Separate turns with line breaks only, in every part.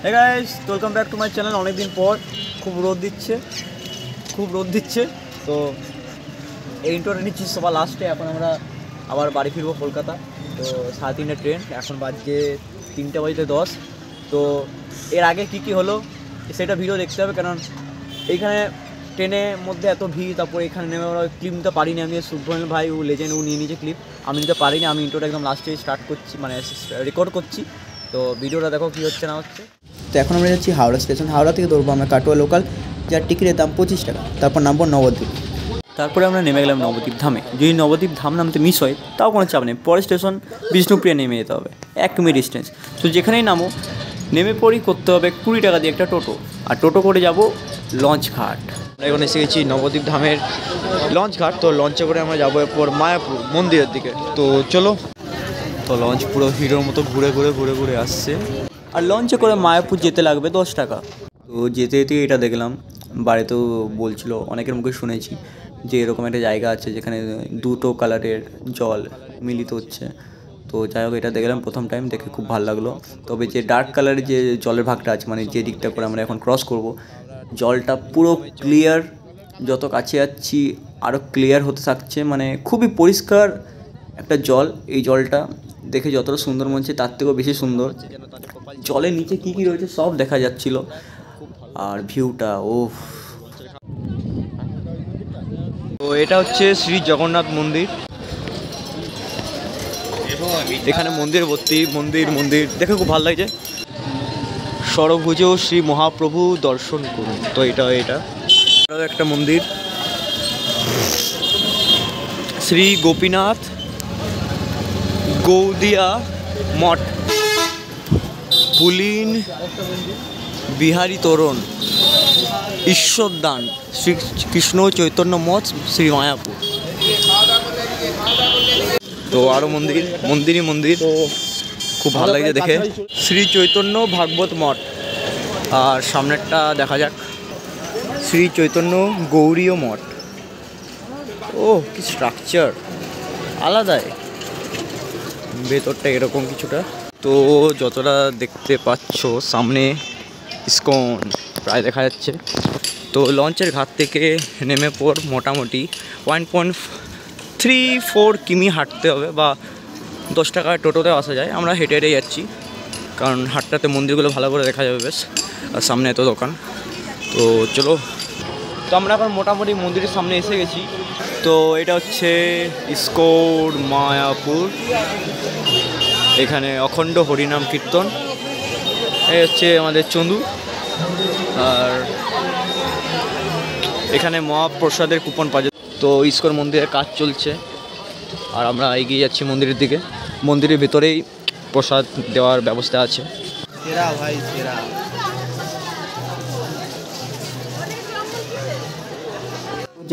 Hey guys, welcome back to my channel. অনেক দিন পর খুব রোদ দিচ্ছে তো এই ইন্ট্রোটা নিচ্ছি সবার লাস্টে। এখন আমরা আবার বাড়ি ফিরবো কলকাতা। তো 3:30 ট্রেন, এখন বাজে 3:10। তো এর আগে কী হলো সেটা ভিডিও দেখতে হবে, কারণ এইখানে ট্রেনের মধ্যে এত ভিড়। তারপর এখানে নেমে আমরা ক্লিপ নিতে পারিনি। আমি শুভ্রনীল ভাই ও লেজেন্ড, ও নিয়ে নিয়েছে ক্লিপ, আমি নিতে পারিনি। আমি ইন্ট্রোটা একদম লাস্টে স্টার্ট করছি, মানে রেকর্ড করছি। তো ভিডিওটা দেখো কী হচ্ছে না হচ্ছে।
তো এখন আমরা যাচ্ছি হাওড়া স্টেশন। হাওড়া থেকে ধরবো আমরা কাটোয়া লোকাল, যার টিকিটের দাম 25 টাকা। তারপর নামবো নবদ্বীপ।
তারপরে আমরা নেমে গেলাম নবদ্বীপ ধামে। যদি নবদ্বীপ ধাম নামতে মিস হয় তাও কোনো চাপ নেই, পরের স্টেশন বিষ্ণুপ্রিয়া নেমে যেতে হবে, 1 কিমি ডিস্টেন্স। তো যেখানেই নামো নেমে পরেই করতে হবে 20 টাকা দিয়ে একটা টোটো, আর টোটো করে যাব লঞ্চ ঘাট।
আমরা এখন এসে গেছি নবদ্বীপ ধামের লঞ্চ ঘাট। তো লঞ্চে করে আমরা যাবো এরপর মায়াপুর মন্দিরের দিকে। তো চলো।
তো লঞ্চ পুরো হিরোর মতো ঘুরে আসছে, আর লঞ্চে করে মায়াপুর যেতে লাগবে 10 টাকা। তো যেতে যেতে এটা দেখলাম, বাড়িতেও বলছিল, অনেকের মুখে শুনেছি যে এরকম একটা জায়গা আছে যেখানে দুটো কালারের জল মিলিত হচ্ছে। তো যাই হোক, এটা দেখলাম প্রথম টাইম, দেখে খুব ভালো লাগলো। তবে যে ডার্ক কালারের যে জলের ভাগটা আছে, মানে যে দিকটা করে আমরা এখন ক্রস করব, জলটা পুরো ক্লিয়ার। যত কাছে যাচ্ছি আরও ক্লিয়ার হতে থাকছে, মানে খুবই পরিষ্কার একটা জল। এই জলটা দেখে যতটা সুন্দর মনে হচ্ছে তার থেকেও বেশি সুন্দর। জলের নিচে কী কী রয়েছে সব দেখা যাচ্ছিল, আর ভিউটা ওফ।
তো এটা হচ্ছে শ্রী জগন্নাথ মন্দির। এখানে মন্দির ভর্তি, মন্দির দেখে খুব ভালো লাগছে। ষড়ভুজ শ্রী মহাপ্রভু দর্শন করুন। তো এটা আরও একটা মন্দির, শ্রী গোপীনাথ গৌদিয়া মঠ, পুলিন বিহারী তোরণ, ঈশ্বরদান, শ্রী কৃষ্ণ চৈতন্য মঠ, শ্রী মায়াপুর। তো আরও মন্দির তো খুব ভালো লাগছে দেখে। শ্রী চৈতন্য ভাগবত মঠ, আর সামনেরটা দেখা যাক, শ্রী চৈতন্য গৌরীয় মঠ। ও কি স্ট্রাকচার, আলাদাই ভেতরটা এরকম কিছুটা। তো যতটা দেখতে পাচ্ছ সামনে ইসকন প্রায় দেখা যাচ্ছে। তো লঞ্চের ঘাট থেকে নেমে পর মোটামুটি 1.34 কিমি হাঁটতে হবে, বা 10 টাকায় টোটোতে আসা যায়। আমরা হেঁটে যাচ্ছি, কারণ হাটটাতে মন্দিরগুলো ভালো করে দেখা যাবে বেশ, আর সামনে এত দোকান। তো চলো। তো আমরা এখন মোটামুটি মন্দিরের সামনে এসে গেছি। তো এটা হচ্ছে ইসকন মায়াপুর। এখানে অখণ্ড হরিনাম কীর্তন। এই হচ্ছে আমাদের চন্দু, আর এখানে মহাপ্রসাদের কুপন পাওয়া যায়। তো ইসকন মন্দিরের কাজ চলছে, আর আমরা এগিয়ে যাচ্ছি মন্দিরের দিকে। মন্দিরের ভেতরেই প্রসাদ দেওয়ার ব্যবস্থা আছে।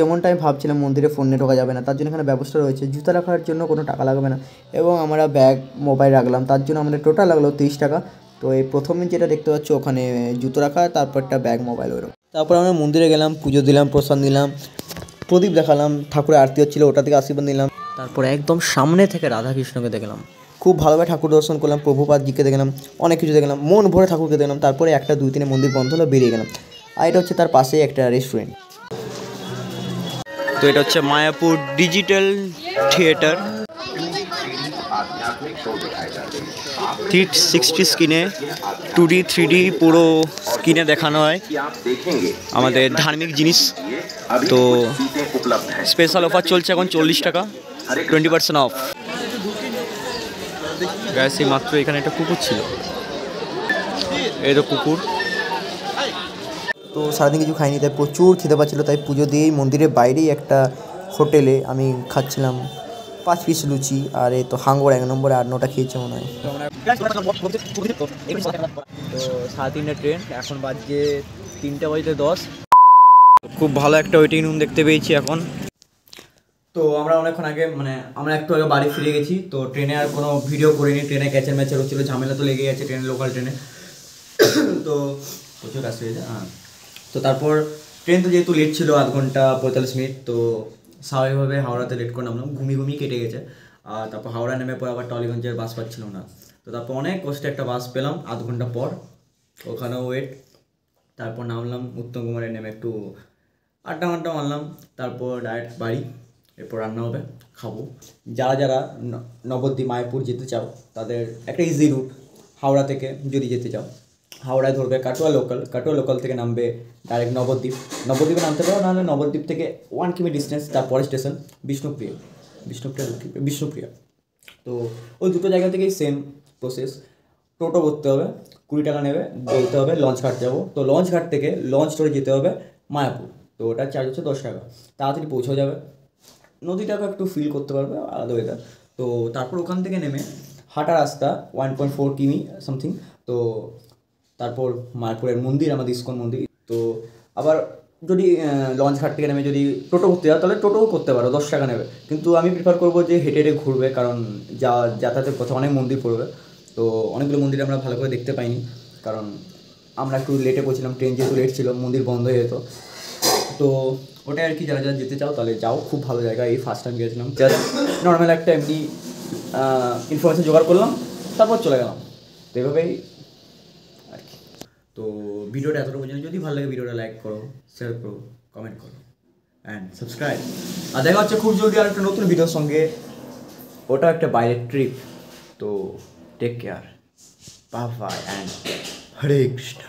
যেমনটা আমি ভাবছিলাম মন্দিরে ফোন নিয়ে ঢোকা যাবে না, তার জন্য এখানে ব্যবস্থা রয়েছে। জুতা রাখার জন্য কোনো টাকা লাগবে না, এবং আমরা ব্যাগ মোবাইল রাখলাম, তার জন্য আমাদের টোটাল লাগলো 30 টাকা। তো এই প্রথমে যেটা দেখতে পাচ্ছ ওখানে জুতো রাখা, তারপরটা ব্যাগ মোবাইল ওইরকম। তারপর আমরা মন্দিরে গেলাম, পুজো দিলাম, প্রসাদ নিলাম, প্রদীপ দেখালাম, ঠাকুরের আরতি হচ্ছিলো ওটা থেকে আশীর্বাদ নিলাম।
তারপর একদম সামনে থেকে রাধাকৃষ্ণকে দেখলাম,
খুব ভালোভাবে ঠাকুর দর্শন করলাম, প্রভুপাদজিকে দেখলাম, অনেক কিছু দেখলাম, মন ভরে ঠাকুরকে দেখলাম। তারপরে 1, 2, 3 মন্দির বন্ধ হলো, বেরিয়ে গেলাম। আর এটা হচ্ছে তার পাশেই একটা রেস্টুরেন্ট।
তো এটা হচ্ছে মায়াপুর ডিজিটাল থিয়েটার, 360 স্ক্রিনে 2D 3D পুরো স্ক্রিনে দেখানো হয় আমাদের ধার্মিক জিনিস। তো স্পেশাল অফার চলছে এখন 40 টাকা, 20% অফ। গ্যাস এই মাত্র এখানে একটা কুকুর ছিল, এই তো কুকুর।
তো সারাদিন কিছু খাইনি, তাই প্রচুর খেতে পাচ্ছিলো। তাই পুজো দিয়েই মন্দিরের বাইরেই একটা হোটেলে আমি খাচ্ছিলাম 5 পিস লুচি, আর এই তো হাঙ্গর 1 নম্বরে 8-9টা খেয়েছে মনে হয়।
তো 3:30 ট্রেন, এখন বাজে 3:10।
খুব ভালো একটা ওয়েটিং রুম দেখতে পেয়েছি এখন।
তো আমরা অনেকক্ষণ আগে, মানে আমরা একটু আগে বাড়ি ফিরে গেছি। তো ট্রেনে আর কোনো ভিডিও করিনি, ট্রেনে ক্যাচের ম্যাচের হচ্ছিলো, ঝামেলা তো লেগে গেছে ট্রেনে, লোকাল ট্রেনে। তো প্রচুর কাজ হয়ে যায়। তো তারপর ট্রেন তো যেহেতু লেট ছিল 1 ঘন্টা 45 মিনিট, তো স্বাভাবিকভাবে হাওড়াতে লেট করে নামলাম, ঘুমিয়ে কেটে গেছে। আর তারপর হাওড়া নেমে পর আবার টলিগঞ্জের বাস পাচ্ছিল না। তো তারপর অনেক কষ্টে একটা বাস পেলাম 1/2 ঘন্টা পর। ওখানেও ওয়েট। তারপর নামলাম উত্তম কুমারে, নেমে একটু আড্ডা মারলাম, তারপর ডাইরেক্ট বাড়ি। এরপর রান্না হবে, খাবো। যারা যারা নবদ্বীপ মায়াপুর যেতে চাও তাদের একটা ইজি রুট, হাওড়া থেকে যদি যেতে চাও হাওড়ায় ধরবে কাটোয়া লোকাল থেকে নামবে ডাইরেক্ট নবদ্বীপে নামতে পারো, নাহলে নবদ্বীপ থেকে 1 কিমি ডিস্টেন্স, তারপরে স্টেশন বিষ্ণুপ্রিয়া। তো ওই দুটো জায়গা থেকেই সেম প্রসেস, টোটো করতে হবে, 20 টাকা নেবে, বলতে হবে লঞ্চ ঘাট যাবো, তো লঞ্চ ঘাট থেকে লঞ্চ ধরে যেতে হবে মায়াপুর, তো ওটার চার্জ হচ্ছে 10 টাকা, তাড়াতাড়ি পৌঁছেও যাবে, নদীটাকে একটু ফিল করতে পারবে, আলাদা ওয়েদার। তো তারপর ওখান থেকে নেমে হাঁটা রাস্তা 1.4 কিমি সামথিং, তো তারপর মায়াপুরের মন্দির, আমাদের ইস্কন মন্দির। তো আবার যদি লঞ্চ ঘাট থেকে নেমে যদি টোটো করতে যাও তাহলে টোটোও করতে পারো, 10 টাকা নেবে, কিন্তু আমি প্রিফার করবো যে হেঁটে হেঁটে ঘুরবে, কারণ যাতায়াতের পথে অনেক মন্দির পড়বে, তো অনেকগুলো মন্দির আমরা ভালো করে দেখতে পাইনি, কারণ আমরা একটু লেটে পৌঁছিলাম, ট্রেন যেহেতু লেট ছিল, মন্দির বন্ধ হয়ে যেত। তো ওটাই আর কি, যারা যারা যেতে চাও তাহলে যাও, খুব ভালো জায়গা। এই ফার্স্ট টাইম গিয়েছিলাম, জাস্ট নর্মাল একটা এমনি ইনফরমেশন জোগাড় করলাম, তারপর চলে গেলাম, তো এভাবেই আর কি। তো ভিডিওটা এতটা পর্যন্ত, যদি ভালো লাগে ভিডিওটা লাইক করো, শেয়ার করো, কমেন্ট করো অ্যান্ড সাবস্ক্রাইব। আর দেখা হচ্ছে খুব জলদি আর একটা নতুন ভিডিওর সঙ্গে, ওটা একটা বাইরের ট্রিপ। তো take care, bye bye and Hare Krishna.